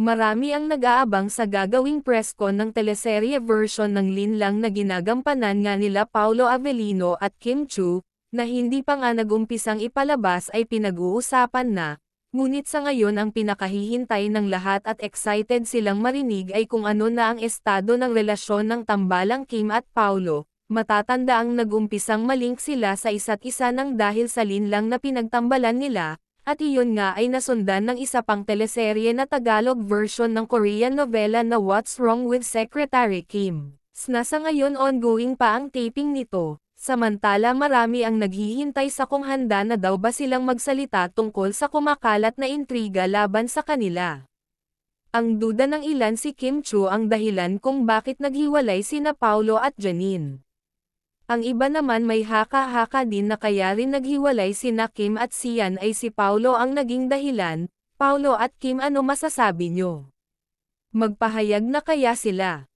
Marami ang nag-aabang sa gagawing press con ng teleserye version ng Linlang na ginagampanan nga nila Paolo Avellino at Kim Chiu, na hindi pa nga nag-umpisang ipalabas ay pinag-uusapan na, ngunit sa ngayon ang pinakahihintay ng lahat at excited silang marinig ay kung ano na ang estado ng relasyon ng tambalang Kim at Paolo. Matatanda ang nag-umpisang malink sila sa isa't isa nang dahil sa Linlang na pinagtambalan nila, at iyon nga ay nasundan ng isa pang teleserye na Tagalog version ng Korean novela na What's Wrong with Secretary Kim. Sa ngayon ongoing pa ang taping nito, samantala marami ang naghihintay sa kung handa na daw ba silang magsalita tungkol sa kumakalat na intriga laban sa kanila. Ang duda ng ilan si Kim Chiu ang dahilan kung bakit naghiwalay sina Paolo at Janine. Ang iba naman may haka-haka din na kaya rin naghiwalay sina Kim at Sian ay si Paolo ang naging dahilan. Paolo at Kim, ano masasabi nyo? Magpahayag na kaya sila.